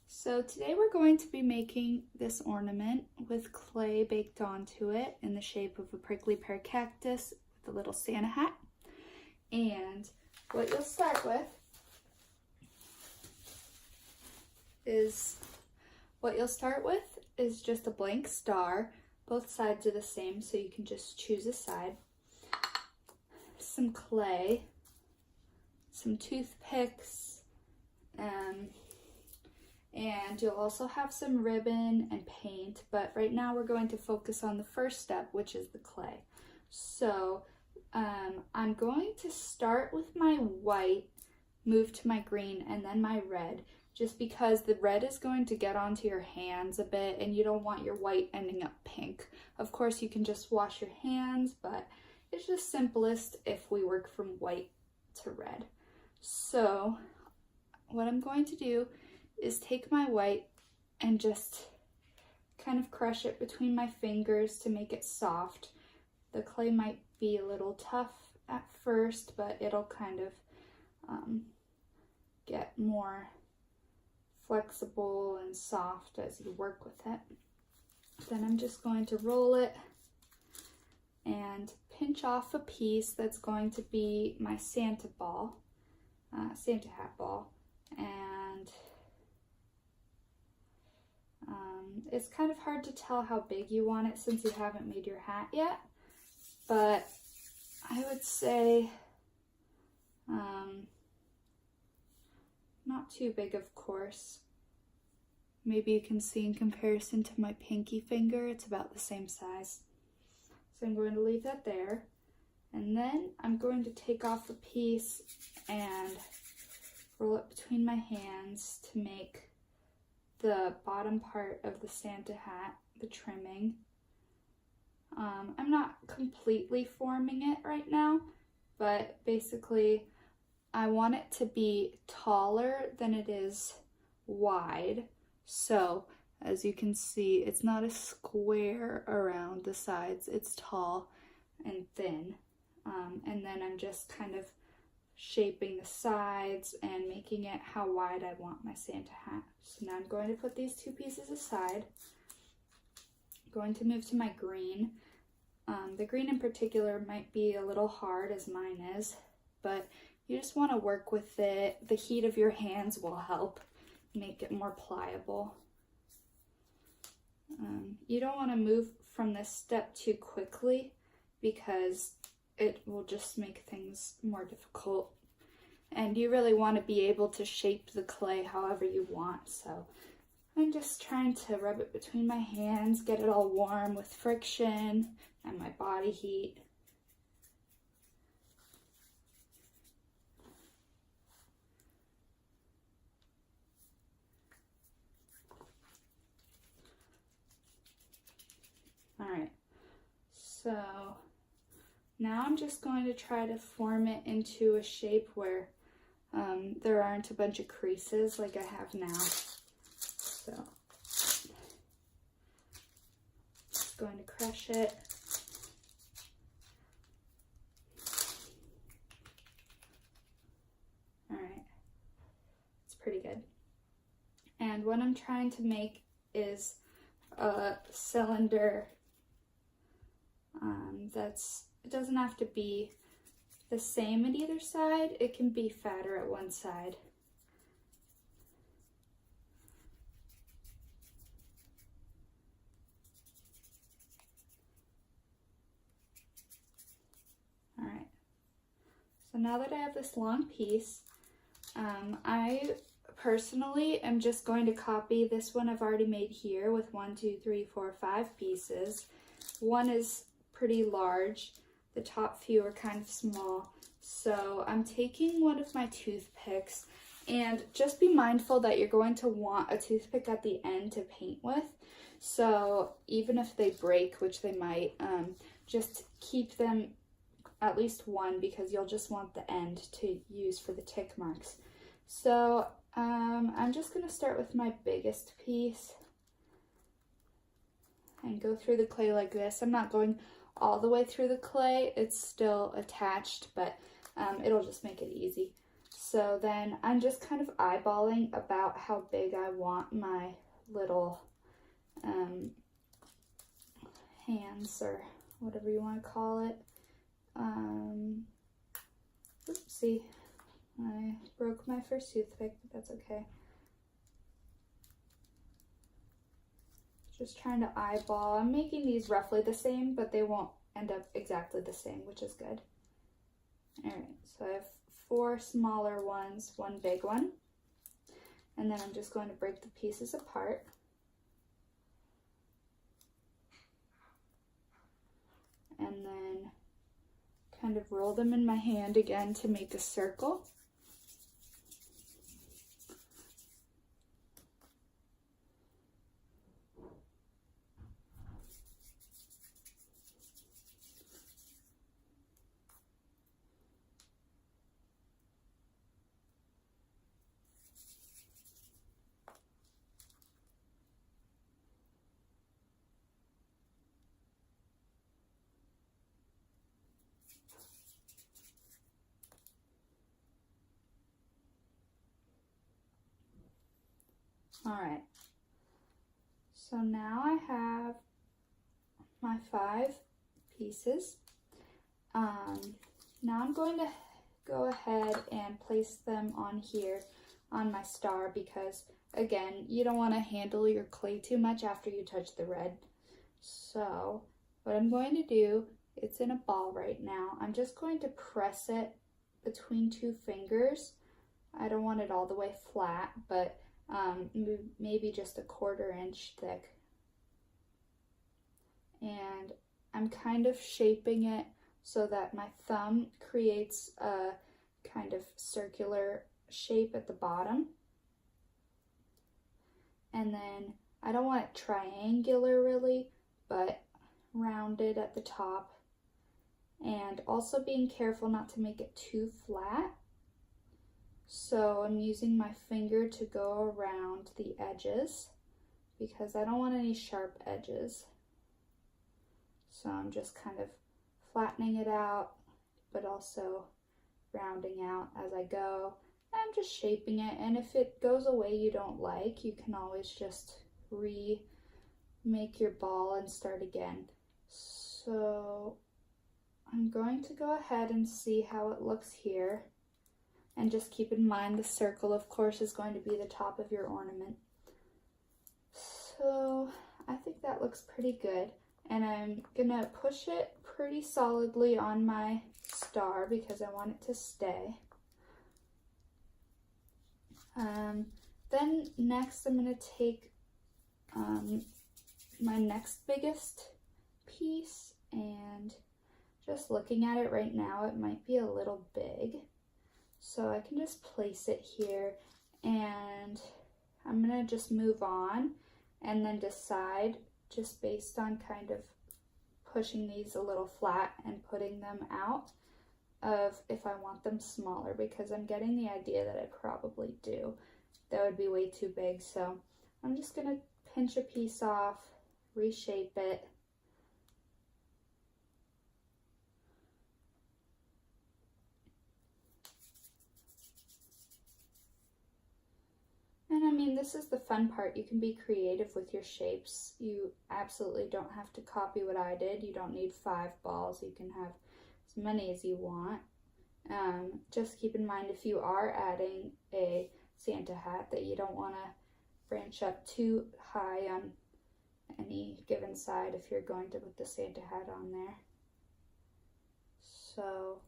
So today we're going to be making this ornament with clay baked onto it in the shape of a prickly pear cactus with a little Santa hat. And what you'll start with is just a blank star. Both sides are the same, so you can just choose a side. Some clay, some toothpicks, and you'll also have some ribbon and paint, but right now we're going to focus on the first step, which is the clay. So I'm going to start with my white, move to my green, and then my red, just because the red is going to get onto your hands a bit and you don't want your white ending up pink. Of course, you can just wash your hands, but it's just simplest if we work from white to red. So what I'm going to do is take my white and just kind of crush it between my fingers to make it soft. The clay might be a little tough at first, but it'll kind of get more flexible and soft as you work with it. Then I'm just going to roll it and pinch off a piece that's going to be my Santa ball, Santa hat ball, and it's kind of hard to tell how big you want it since you haven't made your hat yet, but I would say not too big, of course. Maybe you can see in comparison to my pinky finger, it's about the same size. So I'm going to leave that there, and then I'm going to take off a piece and roll it between my hands to make the bottom part of the Santa hat, the trimming. I'm not completely forming it right now, but basically I want it to be taller than it is wide. So as you can see, it's not a square around the sides, it's tall and thin. And then I'm just kind of shaping the sides and making it how wide I want my Santa hat. So now I'm going to put these two pieces aside. I'm going to move to my green. The green in particular might be a little hard, as mine is, but you just want to work with it. The heat of your hands will help make it more pliable. You don't want to move from this step too quickly because it will just make things more difficult. And you really want to be able to shape the clay however you want. So I'm just trying to rub it between my hands, get it all warm with friction and my body heat. All right, so now I'm just going to try to form it into a shape where there aren't a bunch of creases like I have now. So just going to crush it. All right, it's pretty good. And what I'm trying to make is a cylinder it doesn't have to be the same at either side. It can be fatter at one side. All right, so now that I have this long piece, I personally am just going to copy this one I've already made here with 1, 2, 3, 4, 5 pieces. One is pretty large. The top few are kind of small. So I'm taking one of my toothpicks, and just be mindful that you're going to want a toothpick at the end to paint with. So even if they break, which they might, just keep them at least one because you'll just want the end to use for the tick marks. So I'm just going to start with my biggest piece and go through the clay like this. I'm not going all the way through the clay, it's still attached, but it'll just make it easy. So then I'm just kind of eyeballing about how big I want my little hands, or whatever you want to call it. Oopsie, I broke my first toothpick, but that's okay. Just trying to eyeball. I'm making these roughly the same, but they won't end up exactly the same, which is good. All right, so I have 4 smaller ones, 1 big one. And then I'm just going to break the pieces apart. And then kind of roll them in my hand again to make a circle. All right, so now I have my 5 pieces. Now I'm going to go ahead and place them on here on my star because, again, you don't want to handle your clay too much after you touch the red. So what I'm going to do, it's in a ball right now, I'm just going to press it between 2 fingers. I don't want it all the way flat, but maybe just a 1/4 inch thick. And I'm kind of shaping it so that my thumb creates a kind of circular shape at the bottom. And then I don't want it triangular really, but rounded at the top. And also being careful not to make it too flat. So I'm using my finger to go around the edges because I don't want any sharp edges. So I'm just kind of flattening it out, but also rounding out as I go. I'm just shaping it, and if it goes away you don't like, you can always just remake your ball and start again. So I'm going to go ahead and see how it looks here. And just keep in mind the circle, of course, is going to be the top of your ornament. So I think that looks pretty good. And I'm gonna push it pretty solidly on my star because I want it to stay. Then next I'm gonna take my next biggest piece, and just looking at it right now, it might be a little big. So I can just place it here, and I'm gonna just move on and then decide, just based on kind of pushing these a little flat and putting them out, of if I want them smaller, because I'm getting the idea that I probably do. That would be way too big, so I'm just gonna pinch a piece off, reshape it. And I mean, this is the fun part. You can be creative with your shapes. You absolutely don't have to copy what I did. You don't need 5 balls. You can have as many as you want. Just keep in mind, if you are adding a Santa hat, that you don't want to branch up too high on any given side if you're going to put the Santa hat on there. So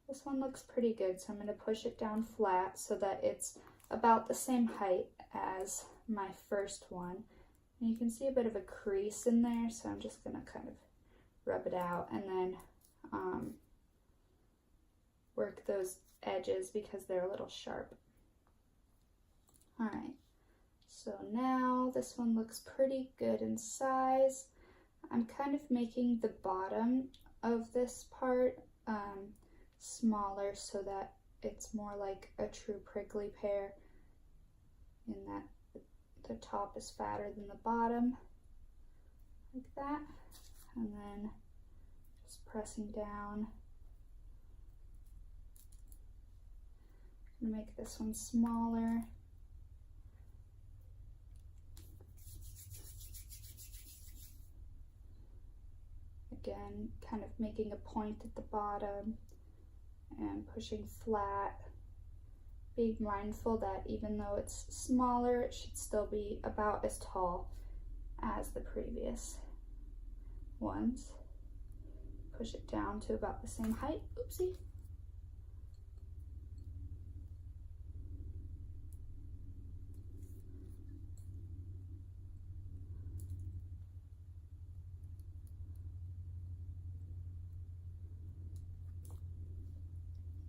this one looks pretty good, so I'm going to push it down flat so that it's about the same height as my first one. And you can see a bit of a crease in there, so I'm just going to kind of rub it out and then work those edges because they're a little sharp. Alright, so now this one looks pretty good in size. I'm kind of making the bottom of this part smaller so that it's more like a true prickly pear, in that the top is fatter than the bottom, like that. And then just pressing down, I'm gonna make this one smaller. Again, kind of making a point at the bottom and pushing flat. Be mindful that even though it's smaller, it should still be about as tall as the previous ones. Push it down to about the same height. Oopsie.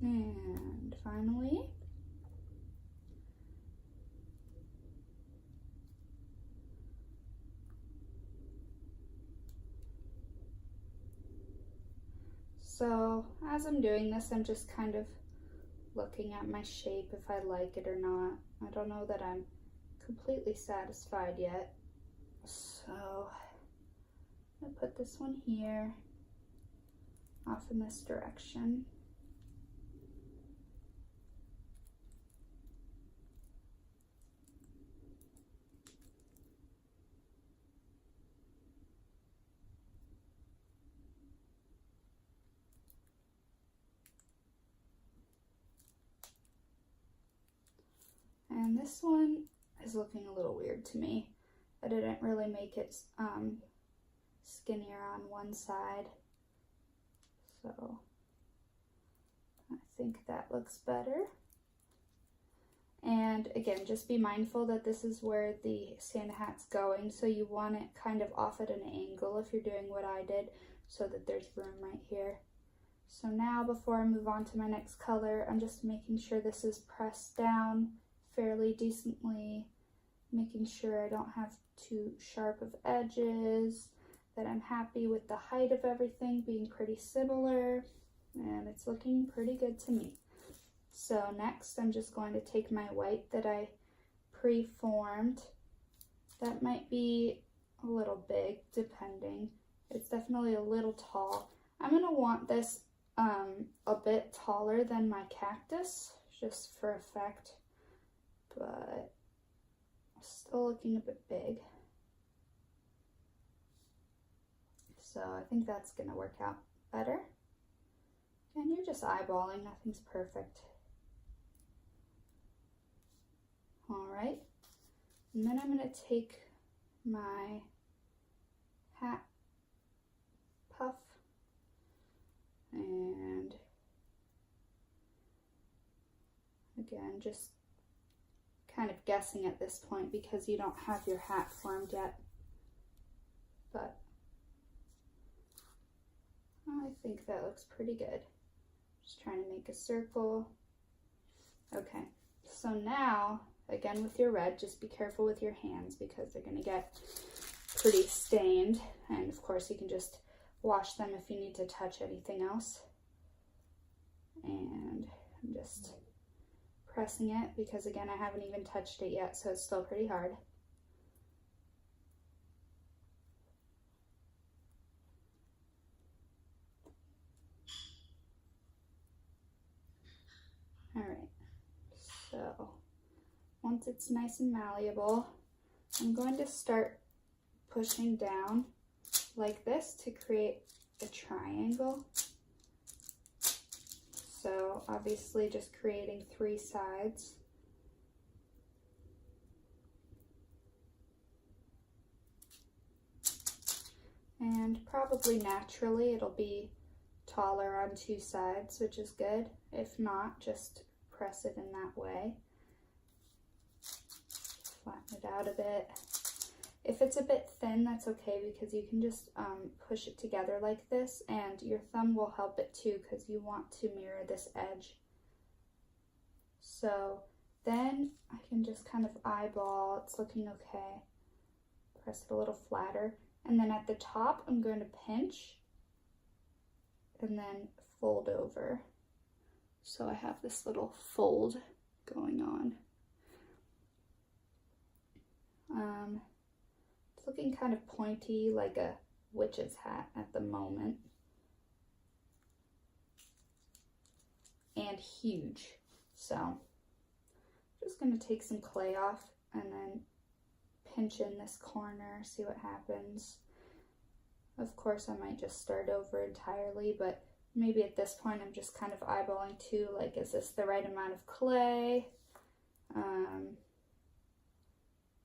And finally, so as I'm doing this, I'm just kind of looking at my shape if I like it or not. I don't know that I'm completely satisfied yet. So I'm gonna put this one here, off in this direction. And this one is looking a little weird to me. I didn't really make it skinnier on one side. So I think that looks better. And again, just be mindful that this is where the Santa hat's going. So you want it kind of off at an angle if you're doing what I did, so that there's room right here. So now before I move on to my next color, I'm just making sure this is pressed down fairly decently, making sure I don't have too sharp of edges, that I'm happy with the height of everything being pretty similar, and it's looking pretty good to me. So next I'm just going to take my white that I pre-formed. That might be a little big depending. It's definitely a little tall. I'm going to want this a bit taller than my cactus, just for effect, but still looking a bit big. So I think that's going to work out better. And you're just eyeballing, nothing's perfect. All right, and then I'm going to take my hat puff and again, just kind of guessing at this point because you don't have your hat formed yet, but I think that looks pretty good. Just trying to make a circle. Okay, so now again with your red, just be careful with your hands because they're going to get pretty stained, and of course you can just wash them if you need to touch anything else. And I'm just pressing it because again I haven't even touched it yet, so it's still pretty hard. Alright, so once it's nice and malleable, I'm going to start pushing down like this to create a triangle. So obviously just creating 3 sides. And probably naturally it'll be taller on 2 sides, which is good. If not, just press it in that way. Flatten it out a bit. If it's a bit thin, that's okay because you can just push it together like this, and your thumb will help it too because you want to mirror this edge. So then I can just kind of eyeball, it's looking okay. Press it a little flatter, and then at the top I'm going to pinch and then fold over. So I have this little fold going on. It's looking kind of pointy like a witch's hat at the moment. And huge. So Just going to take some clay off and then pinch in this corner, see what happens. Of course, I might just start over entirely, but maybe at this point I'm just kind of eyeballing too, like, is this the right amount of clay?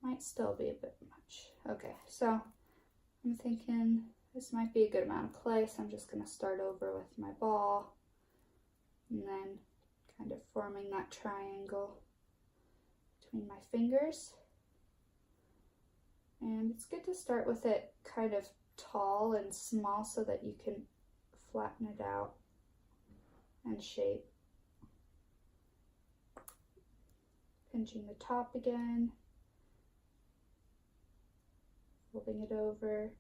Might still be a bit much. Okay, so I'm thinking this might be a good amount of clay, so I'm just going to start over with my ball and then kind of forming that triangle between my fingers. And it's good to start with it kind of tall and small so that you can flatten it out and shape. Pinching the top again, folding it over,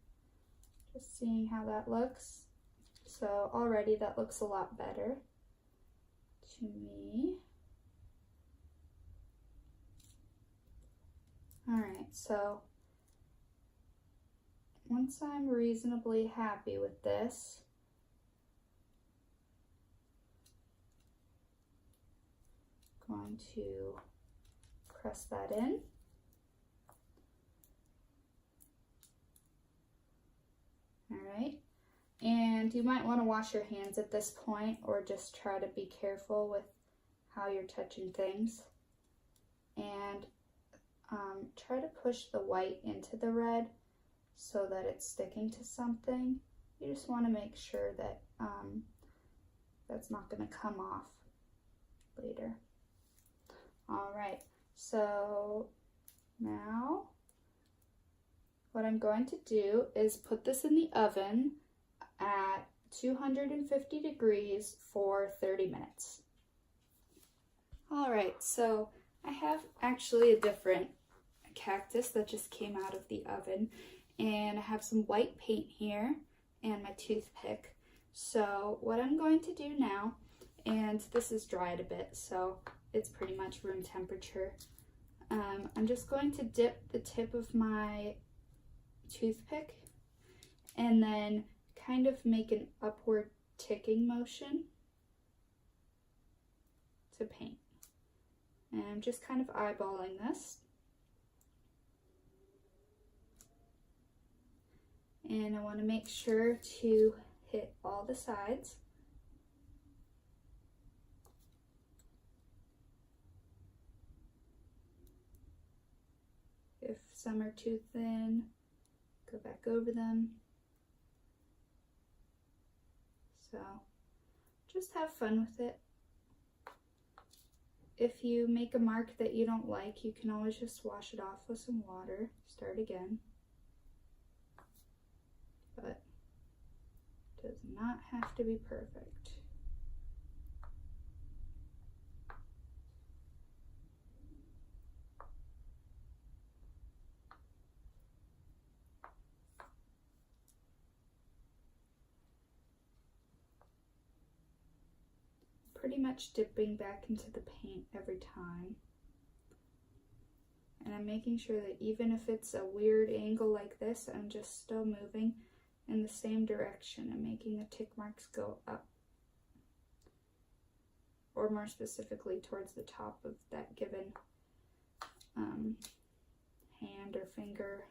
just seeing how that looks. So already that looks a lot better to me. Alright, so once I'm reasonably happy with this, I'm going to press that in. Alright, and you might want to wash your hands at this point, or just try to be careful with how you're touching things. And try to push the white into the red so that it's sticking to something. You just want to make sure that that's not going to come off later. Alright, so now what I'm going to do is put this in the oven at 250 degrees for 30 minutes. Alright, so I have actually a different cactus that just came out of the oven, and I have some white paint here and my toothpick. So what I'm going to do now, and this is dried a bit, so it's pretty much room temperature. I'm just going to dip the tip of my toothpick and then kind of make an upward ticking motion to paint. And I'm just kind of eyeballing this. And I want to make sure to hit all the sides. If some are too thin, go back over them. So just have fun with it. If you make a mark that you don't like, you can always just wash it off with some water, start again. But it does not have to be perfect. Pretty much dipping back into the paint every time. And I'm making sure that even if it's a weird angle like this, I'm just still moving in the same direction and making the tick marks go up. Or more specifically towards the top of that given hand or finger.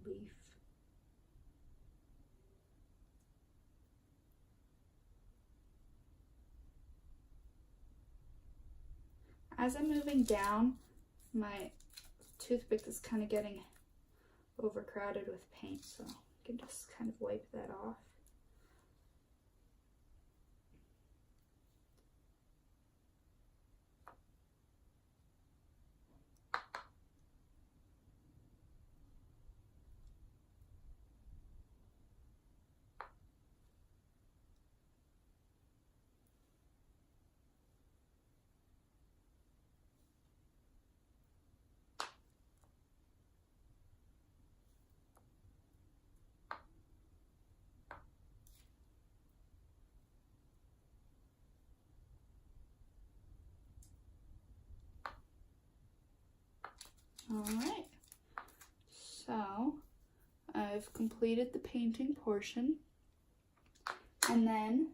Leaf. As I'm moving down, my toothpick is kind of getting overcrowded with paint, so I can just kind of wipe that off. Alright, so I've completed the painting portion, and then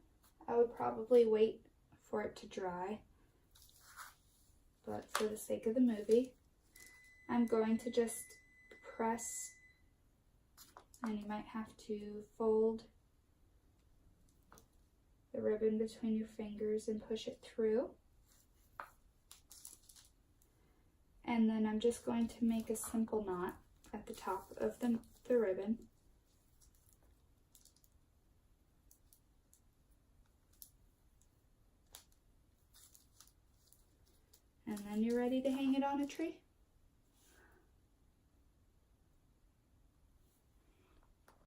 I would probably wait for it to dry, but for the sake of the movie, I'm going to just press, and you might have to fold the ribbon between your fingers and push it through. And then I'm just going to make a simple knot at the top of the ribbon. And then you're ready to hang it on a tree.